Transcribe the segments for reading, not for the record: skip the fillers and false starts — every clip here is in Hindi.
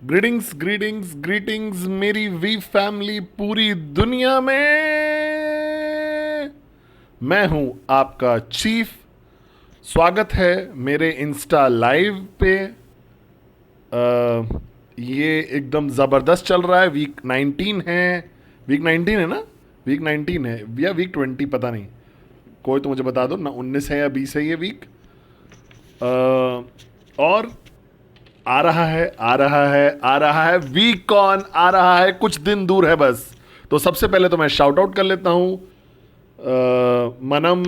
ग्रीटिंग्स ग्रीटिंग्स ग्रीटिंग्स मेरी वी फैमिली पूरी दुनिया में। मैं हूं आपका चीफ। स्वागत है मेरे इंस्टा लाइव पे। ये एकदम ज़बरदस्त चल रहा है। वीक 19 है। वीक 19 है ना? वीक 19 है या वीक 20 पता नहीं। कोई तो मुझे बता दो ना, 19 है या 20 है ये वीक। और आ रहा है आ रहा है आ रहा है वीक कौन आ रहा है, कुछ दिन दूर है बस। तो सबसे पहले तो मैं शाउट आउट कर लेता हूँ। मनम,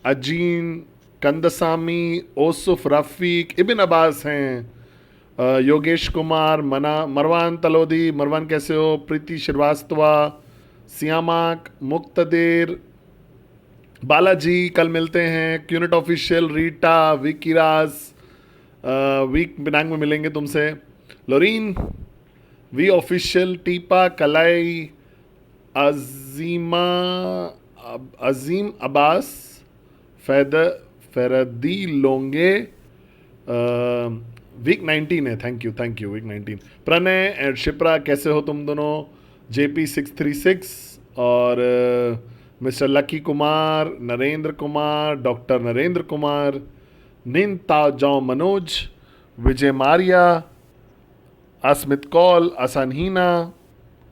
अजीन, कंदसामी, ओसुफ, रफ़ीक, इबिन अब्बास हैं। योगेश कुमार, मना, मरवान तलोदी, मरवान कैसे हो, प्रीति श्रीवास्तवा, सियामाक, मुक्तदेर, बालाजी, कल मिलते हैं, क्यूनेट ऑफिशियल, रीटा, विकीराज, वीक बिनांग में मिलेंगे तुमसे, लोरीन, वी ऑफिशियल, टीपा, कलाई, अजीमा, अजीम अब्बास, फैरदी लोंगे। वीक 19 है। Thank you week 19। Pranay and Shipra कैसे हो तुम दोनों? JP 636 और मिस्टर लकी कुमार, नरेंद्र कुमार, डॉक्टर नरेंद्र कुमार, निन ताजाओ मनोज, विजय मारिया, अस्मित कौल, असनहीना,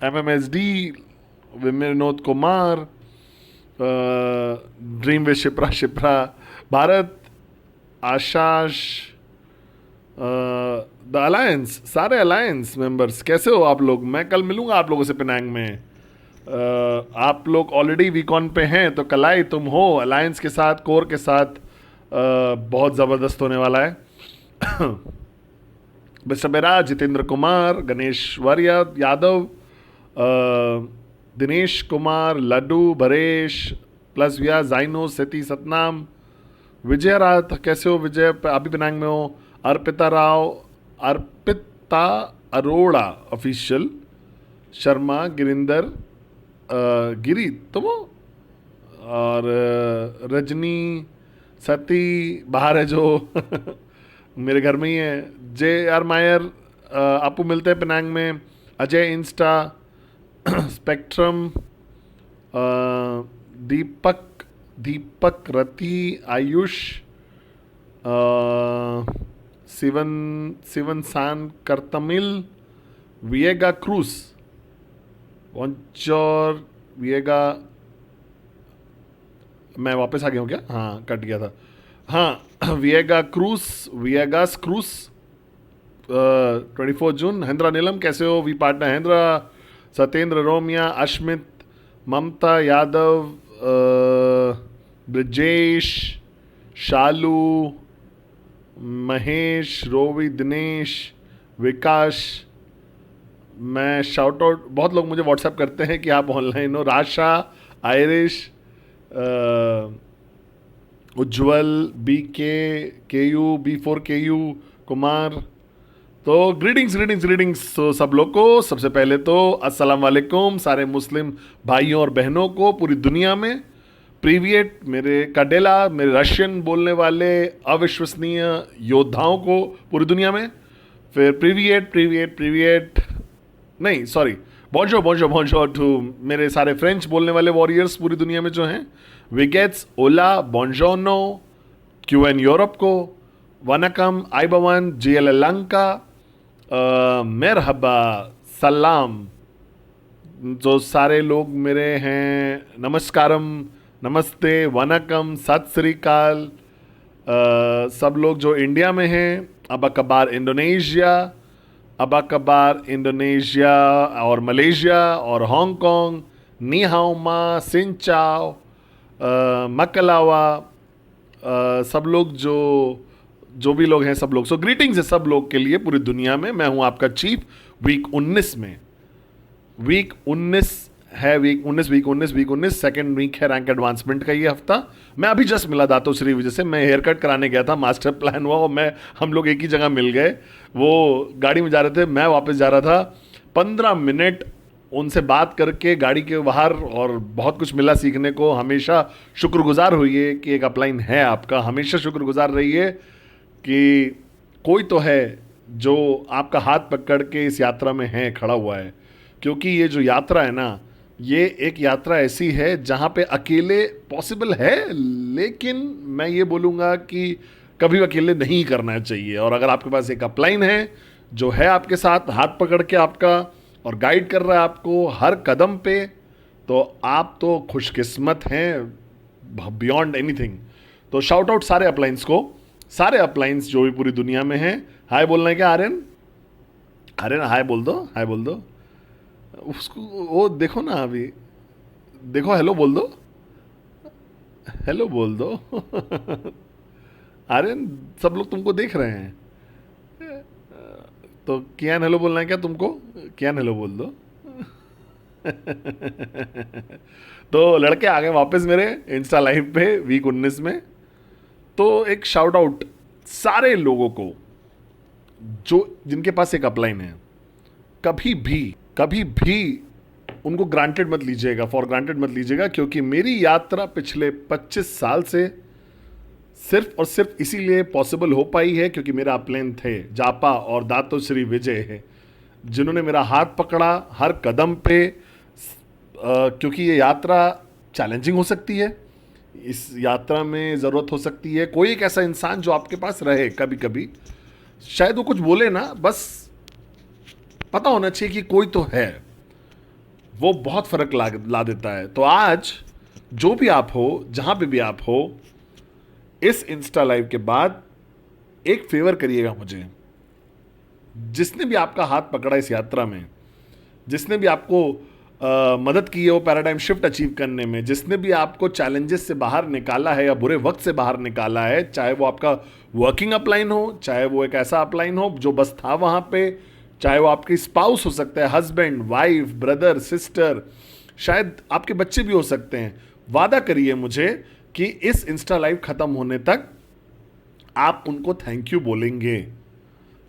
MMSD, Vinod Kumar, dream with Shipra Shipra, Bharat, आशाश, द अलायंस, सारे अलायंस मेंबर्स कैसे हो आप लोग? मैं कल मिलूंगा आप लोगों से पिनांग में। आप लोग ऑलरेडी वीकॉन पे हैं तो कलाई तुम हो अलायंस के साथ, कोर के साथ। बहुत ज़बरदस्त होने वाला है। बिस्बेरा, जितेंद्र कुमार, गणेश वर्या यादव, दिनेश कुमार, लड्डू, भरेश, प्लस विया, जाइनो, सेती, सतनाम, विजय रात कैसे हो? विजय अभी पिनांग में हो। अर्पिता राव, अर्पिता अरोड़ा ऑफिशियल, शर्मा, गिरिंदर, गिरी तुम हो, और रजनी, सती बाहर है जो मेरे घर में ही है। JR मायर, आपको मिलते हैं पिनांग में। अजय इंस्टा, स्पेक्ट्रम, दीपक, दीपक रति, आयुष, सिवन, सिवन सान करतमिल, विएगा क्रूज, वंचर, विएगा, मैं वापस आ गया हूँ क्या? हाँ, कट गया था। हाँ, विएगा क्रूस, विएगास क्रूस, 24 जून। हेंद्रा नीलम कैसे हो? We partner Hendra, Satyendra Romiya, Ashmit, Mamta Yadav, Brajesh, Shalu, Mahesh, Rovi, Dinesh, Vikas. मैं शाउट आउट, बहुत लोग मुझे व्हाट्सएप करते हैं कि आप ऑनलाइन हो। राशा, आयरिश, उज्ज्वल, BK, KU, B4KU, कुमार। तो ग्रीटिंग्स ग्रीटिंग्स ग्रीटिंग्स तो सब लोग को। सबसे पहले तो अस्सलाम वालेकुम सारे मुस्लिम भाइयों और बहनों को पूरी दुनिया में। प्रीवियट मेरे काडेला, मेरे रशियन बोलने वाले अविश्वसनीय योद्धाओं को पूरी दुनिया में। फिर प्रीवियट प्रीवियट प्रीवियट नहीं, सॉरी, बॉन्जो बॉन्जो बॉन्जो टू मेरे सारे फ्रेंच बोलने वाले वॉरियर्स पूरी दुनिया में जो हैं। विगेट्स, ओला, बॉन्जोनो, QN यूरोप को, वनकम, आइबवन, GL लंका, मेरहबा, सलाम। जो सारे लोग मेरे हैं, नमस्कारम, नमस्ते, वनकम, सत श्री अकाल। सब लोग जो इंडिया में हैं, अबा कबार इंडोनेशिया, अबा कबार इंडोनेशिया और मलेशिया और हांगकांग, नी हाओ मा, सिन चाओ, मकलावा, सब लोग जो भी लोग हैं सब लोग। सो ग्रीटिंग्स है सब लोग के लिए पूरी दुनिया में। मैं हूं आपका चीफ। वीक 19 में, वीक 19 है, वीक 19 सेकेंड वीक है रैंक एडवांसमेंट का ये हफ्ता। मैं अभी जस्ट मिला दातो श्री विजय से। मैं हेयर कट कराने गया था, मास्टर प्लान हुआ और हम लोग एक ही जगह मिल गए। वो गाड़ी में जा रहे थे, मैं वापस जा रहा था। 15 मिनट उनसे बात करके गाड़ी के बाहर, और बहुत कुछ मिला सीखने को। हमेशा शुक्रगुजार होइए कि एक अपलाइन है आपका। हमेशा शुक्रगुजार रहिए कि कोई तो है जो आपका हाथ पकड़ के इस यात्रा में है, खड़ा हुआ है। क्योंकि ये जो यात्रा है ना, ये एक यात्रा ऐसी है जहाँ पे अकेले पॉसिबल है, लेकिन मैं ये बोलूँगा कि कभी अकेले नहीं करना चाहिए। और अगर आपके पास एक अपलाइन है जो है आपके साथ, हाथ पकड़ के आपका, और गाइड कर रहा है आपको हर कदम पे, तो आप तो खुशकिस्मत हैं बियॉन्ड एनीथिंग। तो शाउट आउट सारे अपलाइंस को, सारे अपलाइंस जो भी पूरी दुनिया में हैं। हाय बोलना है क्या आर्यन? आर्यन हाय बोल दो, हाय बोल दो उसको। वो देखो ना अभी, देखो हेलो बोल दो, हेलो बोल दो आर्यन सब लोग तुमको देख रहे हैं। तो कियान हेलो बोलना है क्या तुमको? कियान हेलो बोल दो तो लड़के आ गए वापस मेरे इंस्टा लाइव पे वीक 19 में। तो एक शाउट आउट सारे लोगों को जो जिनके पास एक अपलाइन है। कभी भी उनको ग्रांटेड मत लीजिएगा, फॉर ग्रांटेड मत लीजिएगा, क्योंकि मेरी यात्रा पिछले 25 साल से सिर्फ और सिर्फ इसीलिए पॉसिबल हो पाई है क्योंकि मेरा अपलाइन थे जापा और दातो श्री विजय है, जिन्होंने मेरा हाथ पकड़ा हर कदम पे। क्योंकि ये यात्रा चैलेंजिंग हो सकती है, इस यात्रा में ज़रूरत हो सकती है कोई एक ऐसा इंसान जो आपके पास रहे। कभी कभी शायद वो कुछ बोले ना, बस पता होना चाहिए कि कोई तो है, वो बहुत फ़र्क ला देता है। तो आज जो भी आप हो, जहाँ पे भी आप हो, इस इंस्टा लाइव के बाद एक फेवर करिएगा मुझे। जिसने भी आपका हाथ पकड़ा इस यात्रा में, जिसने भी आपको मदद की है वो पैराडाइम शिफ्ट अचीव करने में, जिसने भी आपको चैलेंजेस से बाहर निकाला है या बुरे वक्त से बाहर निकाला है, चाहे वो आपका वर्किंग अपलाइन हो, चाहे वो एक ऐसा अपलाइन हो जो बस था वहाँ पे, चाहे वो आपकी स्पाउस हो सकता है, हस्बैंड, वाइफ, ब्रदर, सिस्टर, शायद आपके बच्चे भी हो सकते हैं। वादा करिए मुझे कि इस इंस्टा लाइव ख़त्म होने तक आप उनको थैंक यू बोलेंगे।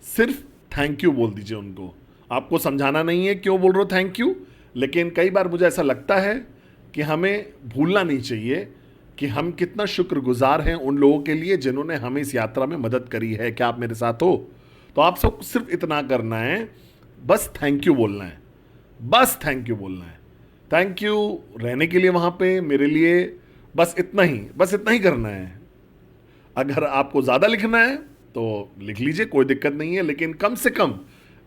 सिर्फ थैंक यू बोल दीजिए उनको। आपको समझाना नहीं है क्यों बोल रहे हो थैंक यू, लेकिन कई बार मुझे ऐसा लगता है कि हमें भूलना नहीं चाहिए कि हम कितना शुक्रगुजार हैं उन लोगों के लिए जिन्होंने हमें इस यात्रा में मदद करी है। क्या आप मेरे साथ हो? तो आप सब सिर्फ इतना करना है, बस थैंक यू बोलना है, बस थैंक यू बोलना है। थैंक यू रहने के लिए वहाँ पे मेरे लिए, बस इतना ही करना है। अगर आपको ज़्यादा लिखना है तो लिख लीजिए, कोई दिक्कत नहीं है, लेकिन कम से कम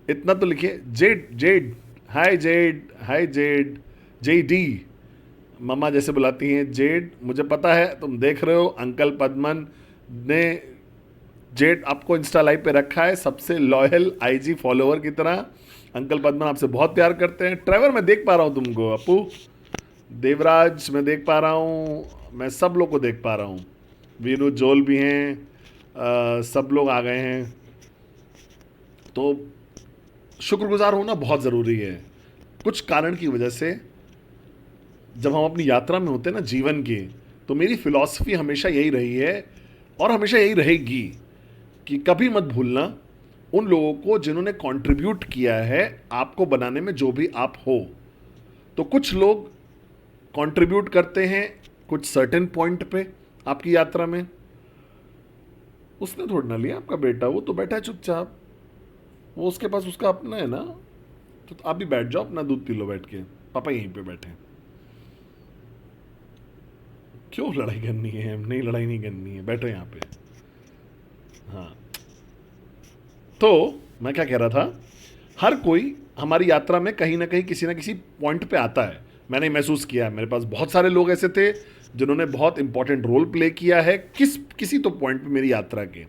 इतना तो लिखिए। जेड जेड हाय जेड, हाय जेड, जे डी मम्मा जैसे बुलाती हैं जेड, मुझे पता है तुम देख रहे हो। अंकल पद्मन ने जेड आपको इंस्टा लाइव पे रखा है सबसे लॉयल आईजी फॉलोअर की तरह। अंकल पद्मन आपसे बहुत प्यार करते हैं। ट्रेवर मैं देख पा रहा हूँ तुमको, अपू, देवराज मैं देख पा रहा हूँ, मैं सब लोग को देख पा रहा हूँ। वीरू जोल भी हैं, सब लोग आ गए हैं। तो शुक्रगुजार होना बहुत ज़रूरी है। कुछ कारण की वजह से जब हम अपनी यात्रा में होते हैं ना जीवन की, तो मेरी फ़िलॉसफी हमेशा यही रही है और हमेशा यही रहेगी कि कभी मत भूलना उन लोगों को जिन्होंने कंट्रीब्यूट किया है आपको बनाने में जो भी आप हो। तो कुछ लोग कंट्रीब्यूट करते हैं कुछ सर्टेन पॉइंट पे आपकी यात्रा में। उसने थोड़ा ना लिया आपका बेटा, वो तो बैठा है चुपचाप, वो उसके पास उसका अपना है ना। तो आप भी बैठ जाओ, अपना दूध पी लो बैठ के, पापा यहीं पे बैठे हैं। क्यों लड़ाई करनी है? नहीं, लड़ाई नहीं करनी है, बैठो यहाँ पे। हाँ, तो मैं क्या कह रहा था, हर कोई हमारी यात्रा में कहीं ना कहीं किसी ना किसी पॉइंट पे आता है। मैंने महसूस किया, मेरे पास बहुत सारे लोग ऐसे थे जिन्होंने बहुत इंपॉर्टेंट रोल प्ले किया है किसी तो पॉइंट पे मेरी यात्रा के।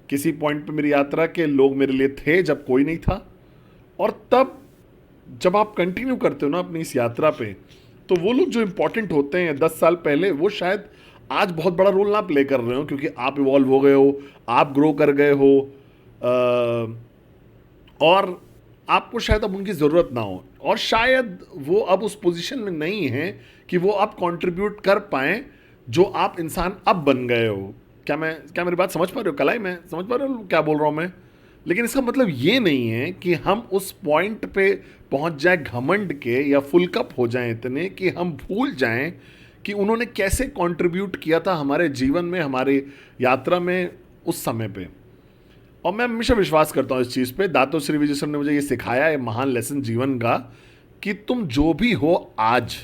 किसी पॉइंट पे मेरी यात्रा के लोग मेरे लिए थे जब कोई नहीं था, और तब जब आप कंटिन्यू करते हो ना अपनी इस यात्रा पे, तो वो लोग जो इंपॉर्टेंट होते हैं 10 साल पहले, वो शायद आज बहुत बड़ा रोल ना प्ले कर रहे हो क्योंकि आप इवॉल्व हो गए हो, आप ग्रो कर गए हो, और आपको शायद अब उनकी ज़रूरत ना हो, और शायद वो अब उस पोजीशन में नहीं है कि वो अब कंट्रीब्यूट कर पाएँ जो आप इंसान अब बन गए हो। क्या मेरी बात समझ पा रहे हो? कलाई में समझ पा रहे हो क्या बोल रहा हूँ मैं? लेकिन इसका मतलब ये नहीं है कि हम उस पॉइंट पे पहुंच जाए घमंड के, या फुल कप हो जाएं इतने कि हम भूल जाएं कि उन्होंने कैसे कंट्रीब्यूट किया था हमारे जीवन में, हमारी यात्रा में उस समय पे। और मैं हमेशा विश्वास करता हूँ इस चीज़ पे, दातो श्री विजय सर ने मुझे ये सिखाया है महान लेसन जीवन का, कि तुम जो भी हो आज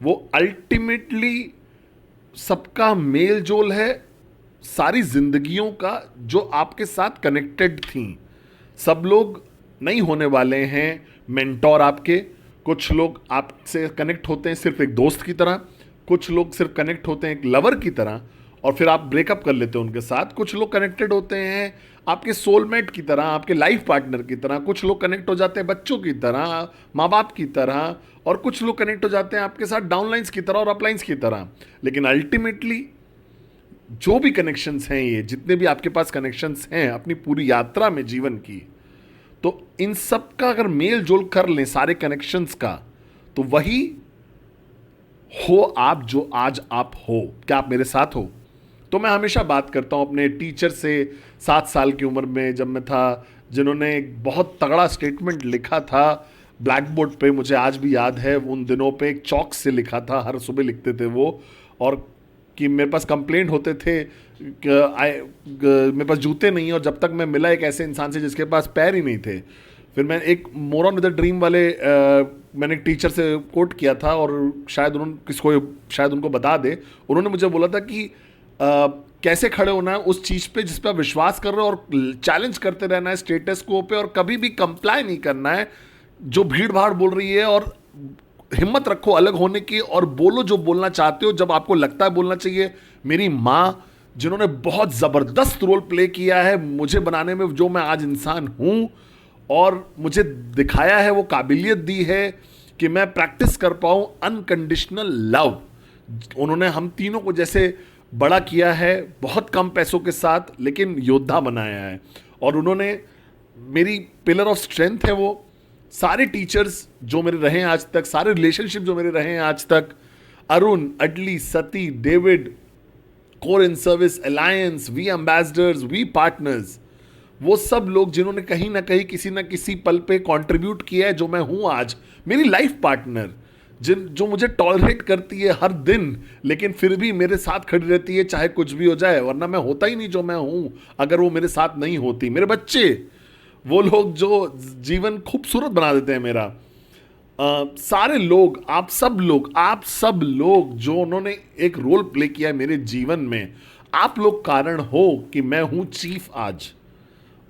वो अल्टीमेटली सबका मेल जोल है, सारी जिंदगियों का जो आपके साथ कनेक्टेड थी। सब लोग नहीं होने वाले हैं मेंटोर आपके, कुछ लोग आपसे कनेक्ट होते हैं सिर्फ एक दोस्त की तरह, कुछ लोग सिर्फ कनेक्ट होते हैं एक लवर की तरह और फिर आप ब्रेकअप कर लेते हो उनके साथ, कुछ लोग कनेक्टेड होते हैं आपके सोलमेट की तरह, आपके लाइफ पार्टनर की तरह, कुछ लोग कनेक्ट हो जाते हैं बच्चों की तरह, माँ बाप की तरह, और कुछ लोग कनेक्ट हो जाते हैं आपके साथ डाउनलाइंस की तरह और अपलाइंस की तरह। लेकिन अल्टीमेटली जो भी कनेक्शंस हैं, ये जितने भी आपके पास कनेक्शंस हैं अपनी पूरी यात्रा में जीवन की, तो इन सब का अगर मेल जोल कर लें सारे कनेक्शंस का, तो वही हो आप जो आज आप हो। क्या आप मेरे साथ हो? तो मैं हमेशा बात करता हूं अपने टीचर से 7 साल की उम्र में जब मैं था, जिन्होंने एक बहुत तगड़ा स्टेटमेंट लिखा था ब्लैक बोर्ड पे, मुझे आज भी याद है। उन दिनों पे एक चौक से लिखा था, हर सुबह लिखते थे वो, और कि मेरे पास कंप्लेंट होते थे कि मेरे पास जूते नहीं है, और जब तक मैं मिला एक ऐसे इंसान से जिसके पास पैर ही नहीं थे। फिर मैं एक more on with the dream वाले मैंने एक टीचर से कोट किया था, और शायद उन्होंने किसको, शायद उनको बता दे, उन्होंने मुझे बोला था कि कैसे खड़े होना है उस चीज़ पे जिस पे आप विश्वास कर रहे हो, और चैलेंज करते रहना है स्टेटस को पे, और कभी भी कंप्लाई नहीं करना है जो भीड़ भाड़ बोल रही है, और हिम्मत रखो अलग होने की, और बोलो जो बोलना चाहते हो जब आपको लगता है बोलना चाहिए। मेरी माँ, जिन्होंने बहुत ज़बरदस्त रोल प्ले किया है मुझे बनाने में, जो मैं आज इंसान हूँ, और मुझे दिखाया है, वो काबिलियत दी है कि मैं प्रैक्टिस कर पाऊँ अनकंडीशनल लव। उन्होंने हम तीनों को जैसे बड़ा किया है, बहुत कम पैसों के साथ, लेकिन योद्धा बनाया है, और उन्होंने मेरी पिलर ऑफ स्ट्रेंथ है वो। सारे टीचर्स जो मेरे रहे हैं आज तक, सारे रिलेशनशिप जो मेरे रहे हैं आज तक, अरुण, अडली, Sati, David, core in service, alliance, V ambassadors, V partners, वो सब लोग जिन्होंने कहीं ना कहीं किसी ना किसी पल पे कंट्रीब्यूट किया है जो मैं हूं आज। मेरी लाइफ पार्टनर जो मुझे टॉलरेट करती है हर दिन, लेकिन फिर भी मेरे साथ खड़ी रहती है चाहे कुछ भी हो जाए, वरना मैं होता ही नहीं जो मैं हूं अगर वो मेरे साथ नहीं होती। मेरे बच्चे, वो लोग जो जीवन खूबसूरत बना देते हैं मेरा। सारे लोग, आप सब लोग जो उन्होंने एक रोल प्ले किया है मेरे जीवन में, आप लोग कारण हो कि मैं हूं चीफ आज।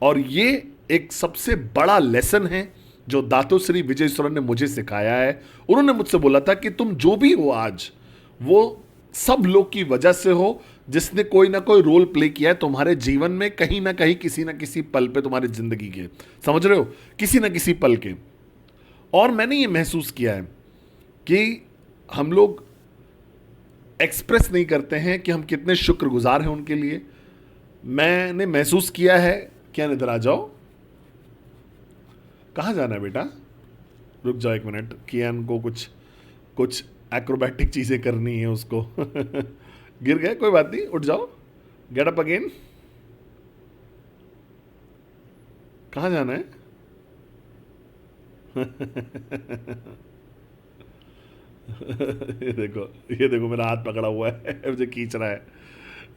और ये एक सबसे बड़ा लेसन है जो दातोश्री विजय सुरन ने मुझे सिखाया है। उन्होंने मुझसे बोला था कि तुम जो भी हो आज, वो सब लोग की वजह से हो जिसने कोई ना कोई रोल प्ले किया है तुम्हारे जीवन में, कहीं ना कहीं किसी ना किसी पल पे तुम्हारी जिंदगी के, समझ रहे हो, किसी ना किसी पल के। और मैंने ये महसूस किया है कि हम लोग एक्सप्रेस नहीं करते हैं कि हम कितने शुक्रगुजार हैं उनके लिए। मैंने महसूस किया है, क्या इधर आ जाओ, कहाँ जाना है बेटा, रुक जाओ एक मिनट, कियान को कुछ एक्रोबैटिक चीज़ें करनी है उसको गिर गए, कोई बात नहीं, उठ जाओ, गेट अप अगेन। कहाँ जाना है ये देखो मेरा हाथ पकड़ा हुआ है मुझे खींच रहा है,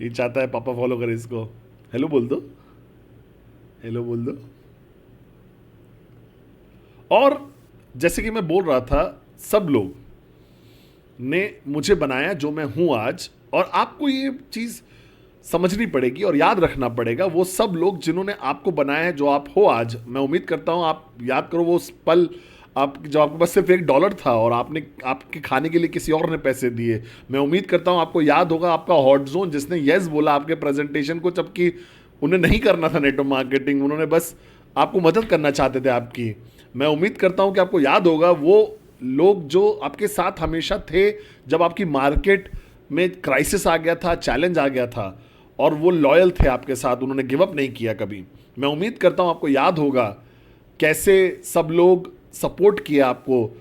ये चाहता है पापा फॉलो करे इसको। हेलो बोल दो, हेलो बोल दो। और जैसे कि मैं बोल रहा था, सब लोग ने मुझे बनाया जो मैं हूं आज, और आपको ये चीज़ समझनी पड़ेगी और याद रखना पड़ेगा, वो सब लोग जिन्होंने आपको बनाया है जो आप हो आज। मैं उम्मीद करता हूँ आप याद करो वो पल, आप जब आपके पास सिर्फ $1 था और आपने आपके खाने के लिए किसी और ने पैसे दिए। मैं उम्मीद करता हूँ आपको याद होगा आपका हॉट जोन जिसने येस बोला आपके प्रेजेंटेशन को, जबकि उन्हें नहीं करना था नेटवर्क मार्केटिंग, उन्होंने बस आपको मदद करना चाहते थे आपकी। मैं उम्मीद करता हूँ कि आपको याद होगा वो लोग जो आपके साथ हमेशा थे जब आपकी मार्केट में क्राइसिस आ गया था, चैलेंज आ गया था, और वो लॉयल थे आपके साथ, उन्होंने गिव अप नहीं किया कभी। मैं उम्मीद करता हूँ आपको याद होगा कैसे सब लोग सपोर्ट किया आपको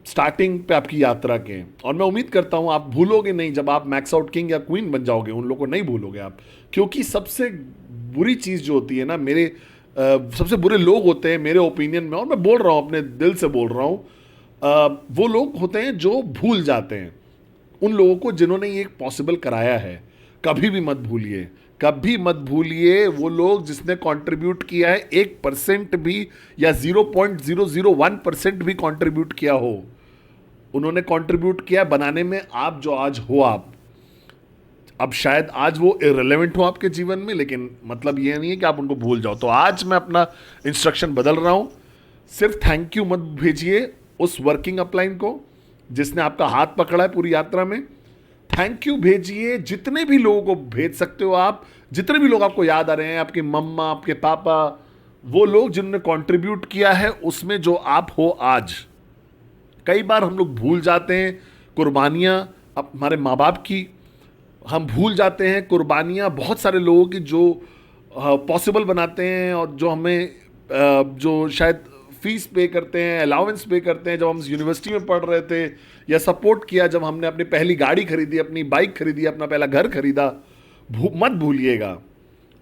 स्टार्टिंग पे आपकी यात्रा के, और मैं उम्मीद करता हूँ आप भूलोगे नहीं जब आप मैक्स आउट किंग या क्वीन बन जाओगे, उन लोगों को नहीं भूलोगे आप। क्योंकि सबसे बुरी चीज़ जो होती है ना, सबसे बुरे लोग होते हैं मेरे ओपिनियन में, और मैं बोल रहा हूँ अपने दिल से बोल रहा हूँ, वो लोग होते हैं जो भूल जाते हैं उन लोगों को जिन्होंने ये पॉसिबल कराया है। कभी भी मत भूलिए, कभी मत भूलिए वो लोग जिसने कंट्रीब्यूट किया है 1% भी या 0.001% भी कंट्रीब्यूट किया हो, उन्होंने कंट्रीब्यूट किया बनाने में आप जो आज हो आप। अब शायद आज वो इररिलेवेंट हो आपके जीवन में, लेकिन मतलब ये नहीं है कि आप उनको भूल जाओ। तो आज मैं अपना इंस्ट्रक्शन बदल रहा हूं, सिर्फ थैंक यू मत भेजिए उस वर्किंग अपलाइन को जिसने आपका हाथ पकड़ा है पूरी यात्रा में। थैंक यू भेजिए जितने भी लोगों को भेज सकते हो आप, जितने भी लोग आपको याद आ रहे हैं, आपकी मम्मा, आपके पापा, वो लोग जिन्होंने कंट्रीब्यूट किया है उसमें जो आप हो आज। कई बार हम लोग भूल जाते हैं कुर्बानियां हमारे माँ बाप की, हम भूल जाते हैं कुर्बानियां बहुत सारे लोगों की जो पॉसिबल बनाते हैं और जो हमें जो शायद फीस पे करते हैं, अलाउंस पे करते हैं। जब हम यूनिवर्सिटी में पढ़ रहे थे या सपोर्ट किया जब हमने अपनी पहली गाड़ी खरीदी, अपनी बाइक खरीदी, अपना पहला घर खरीदा, मत भूलिएगा,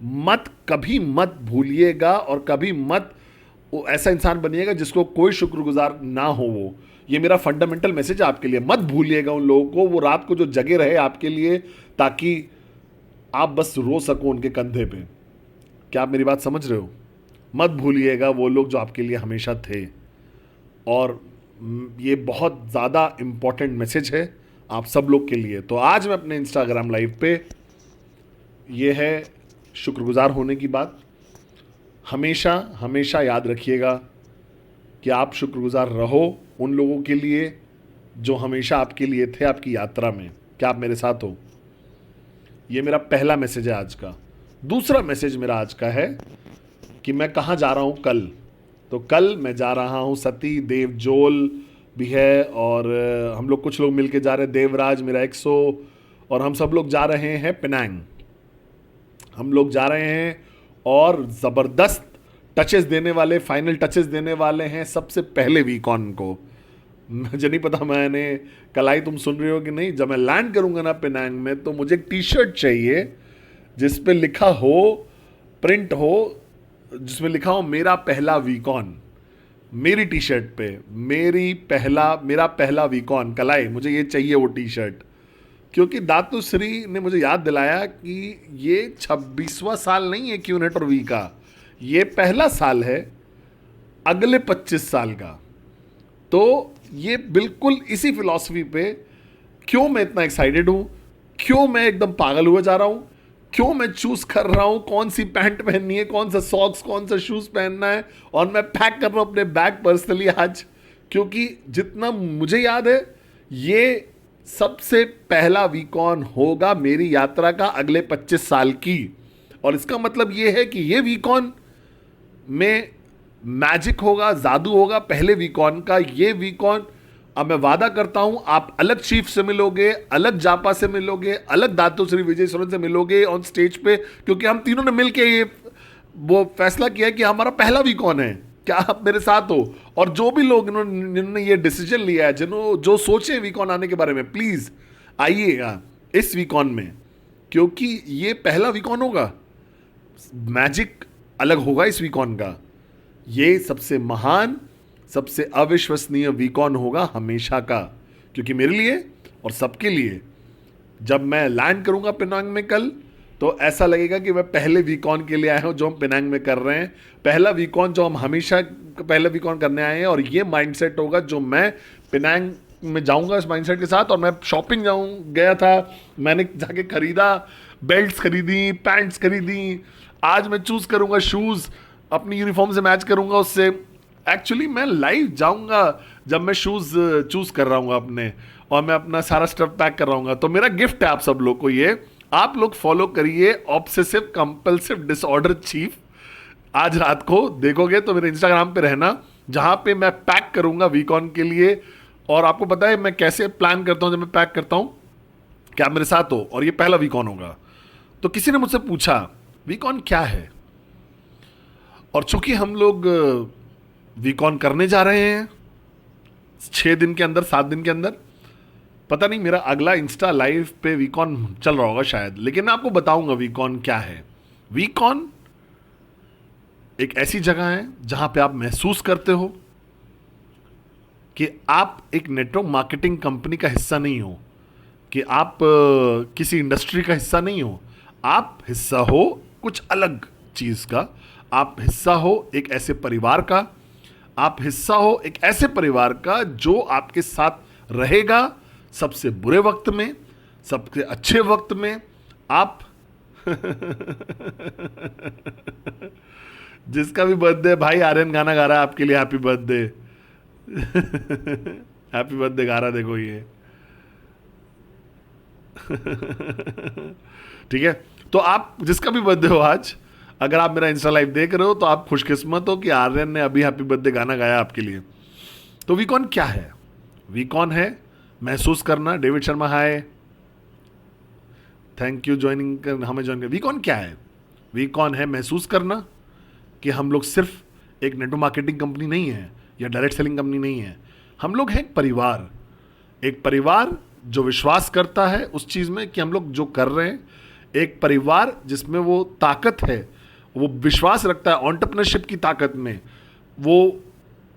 मत कभी मत भूलिएगा और कभी मत ऐसा इंसान बनिएगा जिसको कोई शुक्रगुजार ना हो। वो ये मेरा फंडामेंटल मैसेज है आपके लिए। मत भूलिएगा उन लोगों को, वो रात को जो जगे रहे आपके लिए ताकि आप बस रो सको उनके कंधे पे। क्या आप मेरी बात समझ रहे हो? मत भूलिएगा वो लोग जो आपके लिए हमेशा थे। और ये बहुत ज़्यादा इम्पॉर्टेंट मैसेज है आप सब लोग के लिए। तो आज मैं अपने इंस्टाग्राम लाइव पे, ये है शुक्रगुजार होने की बात। हमेशा हमेशा याद रखिएगा कि आप शुक्रगुजार रहो उन लोगों के लिए जो हमेशा आपके लिए थे आपकी यात्रा में। क्या आप मेरे साथ हो? ये मेरा पहला मैसेज है आज का। दूसरा मैसेज मेरा आज का है कि मैं कहाँ जा रहा हूँ कल। तो कल मैं जा रहा हूँ, सती देवजोल भी है और हम लोग कुछ लोग मिलके जा रहे हैं, देवराज मेरा एक्सो, और हम सब लोग जा रहे हैं पेनांग। हम लोग जा रहे हैं और ज़बरदस्त टचेस देने वाले, फाइनल टचेस देने वाले हैं सबसे पहले वीकॉन को। मुझे नहीं पता मैंने कलाई तुम सुन रहे हो कि नहीं। जब मैं लैंड करूंगा ना पेनांग में तो मुझे एक टी शर्ट चाहिए जिस पे लिखा हो, प्रिंट हो, जिसमें लिखा हो मेरा पहला वीकॉन। मेरी टी शर्ट पे मेरा पहला वीकॉन। कलाई मुझे ये चाहिए वो टी शर्ट, क्योंकि दातुश्री ने मुझे याद दिलाया कि ये 26वां साल नहीं है क्यू नेट और वी का, ये पहला साल है अगले 25 साल का। तो ये बिल्कुल इसी फिलॉसफी पे क्यों मैं इतना एक्साइटेड हूँ, क्यों मैं एकदम पागल हुए जा रहा हूँ, क्यों मैं चूज कर रहा हूँ कौन सी पैंट पहननी है, कौन सा सॉक्स, कौन सा शूज पहनना है। और मैं पैक कर रहा हूँ अपने बैग पर्सनली आज, क्योंकि जितना मुझे याद है ये सबसे पहला वीकॉन होगा मेरी यात्रा का अगले 25 साल की। और इसका मतलब ये है कि ये वीकॉन में मैजिक होगा, जादू होगा पहले वीकॉन का। ये वीकॉन अब मैं वादा करता हूं आप अलग चीफ से मिलोगे, अलग जापा से मिलोगे, अलग दातुश्री विजय सोरेन से मिलोगे ऑन स्टेज पे, क्योंकि हम तीनों ने मिलके ये वो फैसला किया कि हमारा पहला वीकॉन है। क्या आप मेरे साथ हो? और जो भी लोग जिन्होंने ये डिसीजन लिया है, जो सोचे वीकॉन आने के बारे में, प्लीज आइएगा इस वीकॉन में, क्योंकि ये पहला वीकॉन होगा। मैजिक अलग होगा इस वीकॉन का। ये सबसे महान, सबसे अविश्वसनीय वीकॉन होगा हमेशा का, क्योंकि मेरे लिए और सबके लिए जब मैं लैंड करूंगा पेनांग में कल, तो ऐसा लगेगा कि मैं पहले वीकॉन के लिए आया हूं जो हम पेनांग में कर रहे हैं। पहला वीकॉन जो हम हमेशा पहले वीकॉन करने आए हैं। और ये माइंडसेट होगा जो मैं पेनांग में जाऊंगा इस माइंडसेट के साथ। और मैं शॉपिंग गया था, मैंने जाके खरीदा, बेल्ट्स खरीदी, पैंट्स खरीदी। आज मैं चूज करूंगा शूज, अपनी यूनिफॉर्म से मैच करूंगा उससे। एक्चुअली मैं लाइव जाऊंगा जब मैं शूज चूज कर रहा हूँ अपने, और मैं अपना सारा स्टफ पैक कर रहा हूँ। तो मेरा गिफ्ट है आप सब लोग को, ये आप लोग फॉलो करिए ऑब्सेसिव कंपल्सिव डिसऑर्डर चीफ। आज रात को देखोगे तो मेरे इंस्टाग्राम पे रहना, जहां पे मैं पैक करूंगा वीकॉन के लिए। और आपको पता है मैं कैसे प्लान करता हूं जब मैं पैक करता हूं, क्या आप मेरे साथ हो? और ये पहला वीकॉन होगा। तो किसी ने मुझसे पूछा वीकॉन क्या है, और चूंकि हम लोग वीकॉन करने जा रहे हैं 6 दिन के अंदर, 7 दिन के अंदर, पता नहीं मेरा अगला इंस्टा लाइव पे वीकॉन चल रहा होगा शायद, लेकिन मैं आपको बताऊंगा वीकॉन क्या है। वीकॉन एक ऐसी जगह है जहां पे आप महसूस करते हो कि आप एक नेटवर्क मार्केटिंग कंपनी का हिस्सा नहीं हो, कि आप किसी इंडस्ट्री का हिस्सा नहीं हो। आप हिस्सा हो कुछ अलग चीज का, आप हिस्सा हो एक ऐसे परिवार का, आप हिस्सा हो एक ऐसे परिवार का जो आपके साथ रहेगा सबसे बुरे वक्त में, सबसे अच्छे वक्त में। आप जिसका भी बर्थडे, भाई आर्यन गाना गा रहा है आपके लिए, हैप्पी बर्थडे। हैप्पी बर्थडे गा रहा, देखो ये। ठीक है, तो आप जिसका भी बर्थडे हो आज, अगर आप मेरा इंस्टा लाइव देख रहे हो तो आप खुशकिस्मत हो कि आर्यन ने अभी हैप्पी बर्थडे गाना गाया आपके लिए। तो वीकॉन क्या है? वीकॉन है महसूस करना। David Sharma, hi, thank you joining कर, हमें ज्वाइन कर। वीकॉन क्या है? वीकॉन है महसूस करना कि हम लोग सिर्फ एक नेटवर्क मार्केटिंग कंपनी नहीं है या डायरेक्ट सेलिंग कंपनी नहीं है, हम लोग हैं एक परिवार। एक परिवार जो विश्वास करता है उस चीज़ में कि हम लोग जो कर रहे हैं, एक परिवार जिसमें वो ताकत है, वो विश्वास रखता है एंटरप्रेन्योरशिप की ताकत में, वो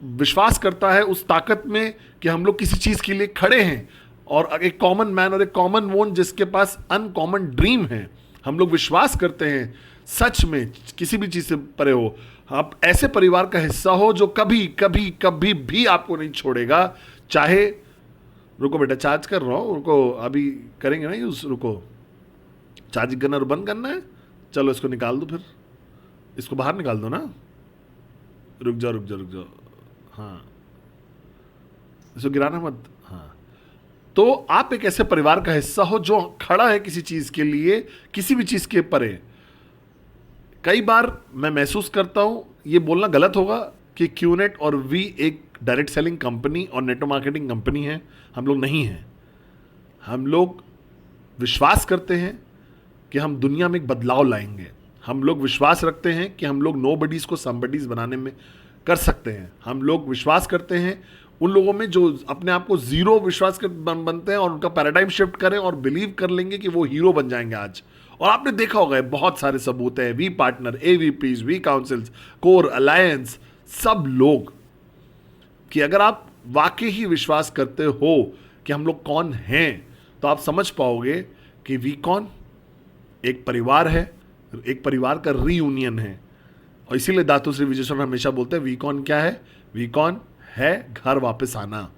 विश्वास करता है उस ताकत में कि हम लोग किसी चीज़ के लिए खड़े हैं, और एक कॉमन मैन और एक कॉमन वोन जिसके पास अनकॉमन ड्रीम है। हम लोग विश्वास करते हैं सच में किसी भी चीज़ से परे हो, आप ऐसे परिवार का हिस्सा हो जो कभी कभी कभी भी आपको नहीं छोड़ेगा। चाहे, रुको बेटा चार्ज कर रहा हूँ, रुको अभी करेंगे ना यूज़, रुको चार्जिंग करना और बंद करना है। चलो इसको निकाल दो, फिर इसको बाहर निकाल दो ना, रुक जाओ रुक जाओ रुक जाओ, हाँ इसको गिराना मत। हाँ, तो आप एक ऐसे परिवार का हिस्सा हो जो खड़ा है किसी चीज़ के लिए, किसी भी चीज़ के परे। कई बार मैं महसूस करता हूँ, ये बोलना गलत होगा कि क्यूनेट और वी एक डायरेक्ट सेलिंग कंपनी और नेटवर्क मार्केटिंग कंपनी है, हम लोग नहीं हैं। हम लोग विश्वास करते हैं कि हम दुनिया में एक बदलाव लाएंगे। हम लोग विश्वास रखते हैं कि हम लोग नोबडीज़ को समबडीज़ बनाने में कर सकते हैं। हम लोग विश्वास करते हैं उन लोगों में जो अपने आप को ज़ीरो विश्वास कर बनते हैं और उनका पैराडाइम शिफ्ट करें और बिलीव कर लेंगे कि वो हीरो बन जाएंगे आज। और आपने देखा होगा बहुत सारे सबूत हैं, V partner, AVPs, V councils, core alliance, सब लोग, कि अगर आप वाकई ही विश्वास करते हो कि हम लोग कौन हैं, तो आप समझ पाओगे कि वी कौन एक परिवार है, एक परिवार का रीयूनियन है। और इसीलिए दातु श्री विजय सर हमेशा बोलते हैं वीकॉन क्या है? वीकॉन है घर वापस आना।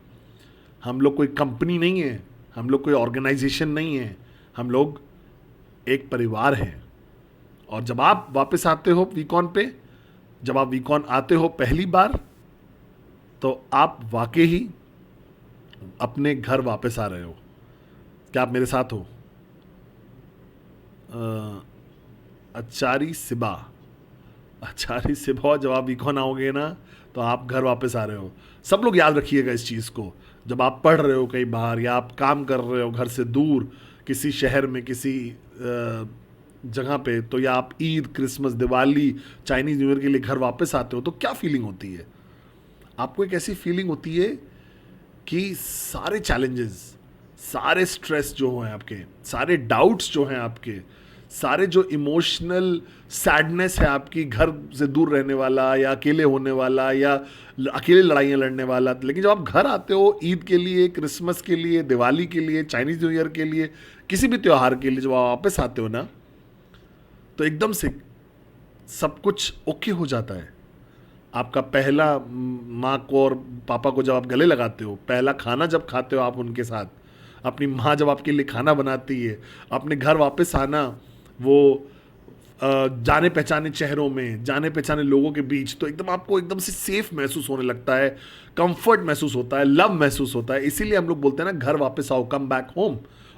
हम लोग कोई कंपनी नहीं है, हम लोग कोई ऑर्गेनाइजेशन नहीं है, हम लोग एक परिवार है। और जब आप वापस आते हो वीकॉन पे, जब आप वीकॉन आते हो पहली बार, तो आप वाकई ही अपने घर वापस आ रहे हो। क्या आप मेरे साथ हो? अचारी सिबा, अचारी सिबा, जब आप वीकॉन आओगे ना तो आप घर वापस आ रहे हो। सब लोग याद रखिएगा इस चीज़ को। जब आप पढ़ रहे हो कहीं बाहर, या आप काम कर रहे हो घर से दूर किसी शहर में, किसी जगह पे, तो या आप Eid, Christmas, Diwali, Chinese new year के लिए घर वापस आते हो, तो क्या फीलिंग होती है? आपको एक ऐसी फीलिंग होती है कि सारे चैलेंजेस, सारे स्ट्रेस जो हैं आपके, सारे डाउट्स जो हैं आपके, सारे जो इमोशनल सैडनेस है आपकी, घर से दूर रहने वाला या अकेले होने वाला या अकेले लड़ाइयाँ लड़ने वाला, लेकिन जब आप घर आते हो ईद के लिए, क्रिसमस के लिए, दिवाली के लिए, चाइनीज़ न्यू ईयर के लिए, किसी भी त्यौहार के लिए, जब आप वापस आते हो ना, तो एकदम से सब कुछ ओके हो जाता है। आपका पहला माँ को और पापा को जब आप गले लगाते हो, पहला खाना जब खाते हो आप उनके साथ, अपनी माँ जब आपके लिए खाना बनाती है, अपने घर वापस आना, वो जाने पहचाने चेहरों में, जाने पहचाने लोगों के बीच, तो एकदम आपको एकदम से सेफ महसूस होने लगता है, कंफर्ट महसूस होता है, लव महसूस होता है। इसीलिए हम लोग बोलते हैं ना, घर वापस आओ, कम बैक होम।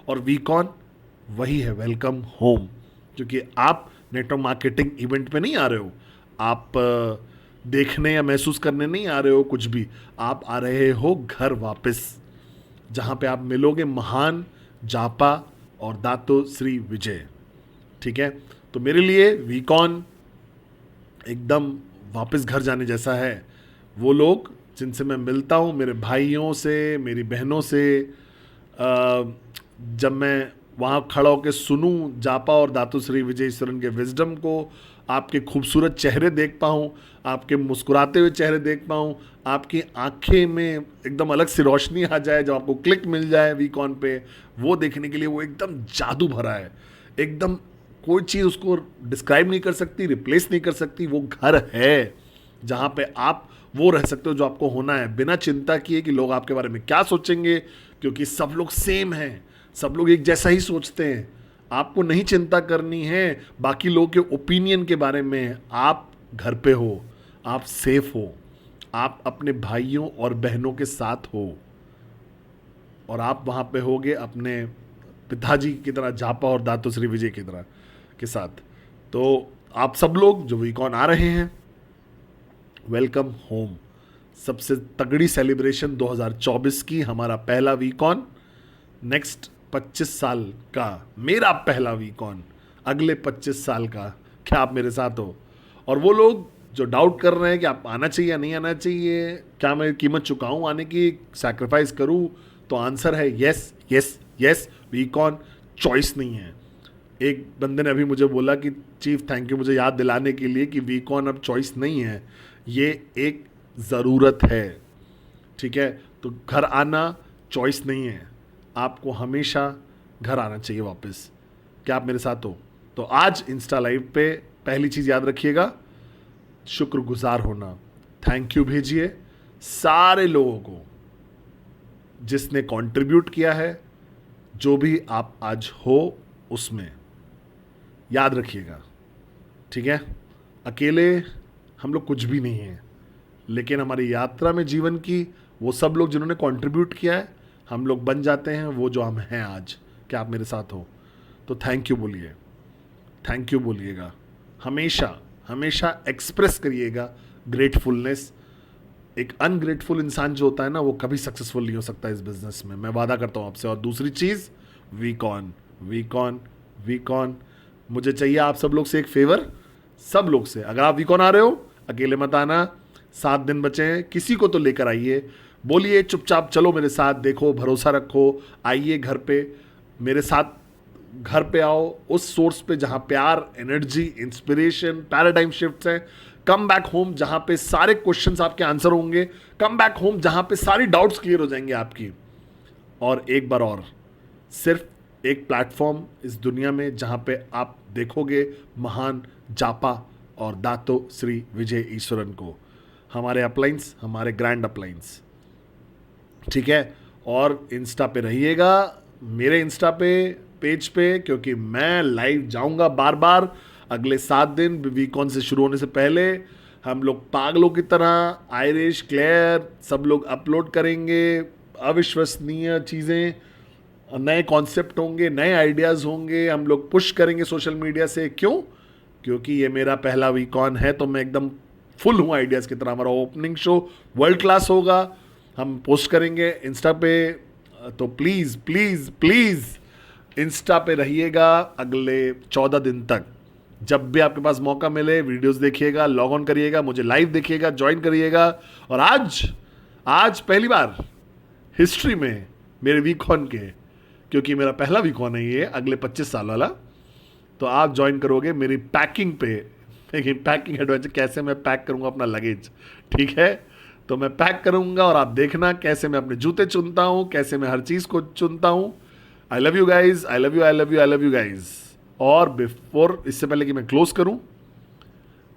और वीकॉन वही है, वेलकम होम। क्योंकि आप नेटवर्क मार्केटिंग इवेंट पे नहीं आ रहे हो, आप देखने या महसूस करने नहीं आ रहे हो कुछ भी, आप आ रहे हो घर वापस, जहाँ पे आप मिलोगे महान जापा और दातो श्री विजय। ठीक है, तो मेरे लिए वीकॉन एकदम वापस घर जाने जैसा है। वो लोग जिनसे मैं मिलता हूँ, मेरे भाइयों से, मेरी बहनों से, जब मैं वहाँ खड़ा होकर सुनूं जापा और दातो श्री विजय ईश्वरन के विजडम को, आपके खूबसूरत चेहरे देख पाऊँ, आपके मुस्कुराते हुए चेहरे देख पाऊँ, आपकी आंखें में एकदम अलग सी रोशनी आ जाए जब आपको क्लिक मिल जाए वीकॉन पे, वो देखने के लिए वो एकदम जादू भरा है। एकदम कोई चीज़ उसको डिस्क्राइब नहीं कर सकती, रिप्लेस नहीं कर सकती। वो घर है जहाँ पे आप वो रह सकते हो जो आपको होना है, बिना चिंता किए कि लोग आपके बारे में क्या सोचेंगे, क्योंकि सब लोग सेम हैं, सब लोग एक जैसा ही सोचते हैं। आपको नहीं चिंता करनी है बाकी लोगों के ओपिनियन के बारे में। आप घर पे हो, आप सेफ हो, आप अपने भाइयों और बहनों के साथ हो, और आप वहाँ पे होगे अपने पिताजी की तरह, झापा और दातो श्री विजय की तरह के साथ। तो आप सब लोग जो वीकॉन आ रहे हैं, वेलकम होम। सबसे तगड़ी सेलिब्रेशन 2024 की, हमारा पहला वीकॉन, नेक्स्ट 25 साल का मेरा पहला वीकॉन, अगले 25 साल का। क्या आप मेरे साथ हो? और वो लोग जो डाउट कर रहे हैं कि आप आना चाहिए या नहीं आना चाहिए, क्या मैं कीमत चुकाऊं आने की, सैक्रिफाइस करूं, तो आंसर है यस यस यस। वीकॉन चॉइस नहीं है। एक बंदे ने अभी मुझे बोला कि चीफ थैंक यू मुझे याद दिलाने के लिए कि वीकॉन अब चॉइस नहीं है, ये एक ज़रूरत है। ठीक है, तो घर आना चॉइस नहीं है, आपको हमेशा घर आना चाहिए वापस। क्या आप मेरे साथ हो? तो आज इंस्टा लाइव पे पहली चीज़ याद रखिएगा, शुक्रगुजार होना। थैंक यू भेजिए सारे लोगों को जिसने कंट्रीब्यूट किया है, जो भी आप आज हो उसमें, याद रखिएगा। ठीक है, अकेले हम लोग कुछ भी नहीं हैं, लेकिन हमारी यात्रा में जीवन की वो सब लोग जिन्होंने कंट्रीब्यूट किया है, हम लोग बन जाते हैं वो जो हम हैं आज। क्या आप मेरे साथ हो? तो थैंक यू बोलिए, थैंक यू बोलिएगा, हमेशा हमेशा एक्सप्रेस करिएगा ग्रेटफुलनेस। एक अनग्रेटफुल इंसान जो होता है ना, वो कभी सक्सेसफुल नहीं हो सकता इस बिजनेस में, मैं वादा करता हूँ आपसे। और दूसरी चीज़, वीकॉन वीकॉन वीकॉन। मुझे चाहिए आप सब लोग से एक फेवर, सब लोग से, अगर आप वीकॉन आ रहे हो अकेले मत आना, 7 दिन बचे हैं, किसी को तो लेकर आइए, बोलिए चुपचाप चलो मेरे साथ, देखो भरोसा रखो, आइए घर पे मेरे साथ, घर पे आओ उस सोर्स पे जहाँ प्यार, एनर्जी, इंस्पिरेशन, पैराडाइम शिफ्ट्स हैं। कम बैक होम जहाँ पे सारे क्वेश्चंस आपके आंसर होंगे, कम बैक होम जहाँ पे सारी डाउट्स क्लियर हो जाएंगे आपकी। और एक बार और, सिर्फ एक प्लेटफॉर्म इस दुनिया में जहाँ पे आप देखोगे महान जापा और दातो श्री विजय ईश्वरन को, हमारे अपलाइंस, हमारे ग्रैंड अपलाइंस। ठीक है, और इंस्टा पे रहिएगा, मेरे इंस्टा पे पेज पे, क्योंकि मैं लाइव जाऊंगा बार बार अगले 7 दिन वीकॉन से शुरू होने से पहले। हम लोग पागलों की तरह, आयरिश, क्लेयर, सब लोग अपलोड करेंगे अविश्वसनीय चीज़ें, नए कॉन्सेप्ट होंगे, नए आइडियाज़ होंगे, हम लोग पुश करेंगे सोशल मीडिया से। क्यों? क्योंकि ये मेरा पहला वीकॉन है, तो मैं एकदम फुल हूँ आइडियाज़ की तरह। हमारा ओपनिंग शो वर्ल्ड क्लास होगा, हम पोस्ट करेंगे इंस्टा पे, तो प्लीज़ प्लीज़ प्लीज़ इंस्टा पे रहिएगा अगले 14 दिन तक। जब भी आपके पास मौका मिले वीडियोस देखिएगा, लॉग ऑन करिएगा, मुझे लाइव देखिएगा, ज्वाइन करिएगा। और आज पहली बार हिस्ट्री में मेरे वीकॉन के, क्योंकि मेरा पहला वीकॉन है ये अगले 25 साल वाला, तो आप ज्वाइन करोगे मेरी पैकिंग पे। लेकिन पैकिंग एडवेंचर, कैसे मैं पैक करूंगा अपना लगेज, ठीक है, तो मैं पैक करूंगा और आप देखना कैसे मैं अपने जूते चुनता हूं, कैसे मैं हर चीज़ को चुनता हूं। I love you guys, I love you, I love you, I love you guys. और बिफोर, इससे पहले कि मैं क्लोज करूं,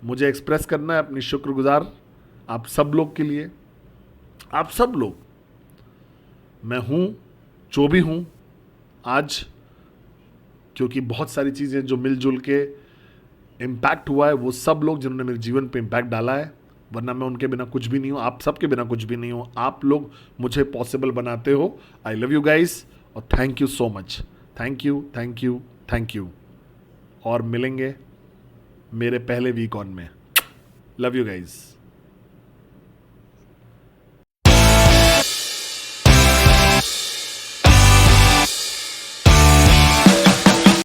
मुझे एक्सप्रेस करना है अपनी शुक्रगुजार आप सब लोग के लिए। आप सब लोग, मैं हूं जो भी हूं आज, क्योंकि बहुत सारी चीज़ें जो मिलजुल के इम्पैक्ट हुआ है, वो सब लोग जिन्होंने मेरे जीवन पे इम्पैक्ट डाला है, वरना मैं उनके बिना कुछ भी नहीं हूँ, आप सबके बिना कुछ भी नहीं हूँ। आप लोग मुझे पॉसिबल बनाते हो। आई लव यू गाइज और thank you so much. Thank you, thank you, thank you. और मिलेंगे मेरे पहले वीकॉन में। Love you guys.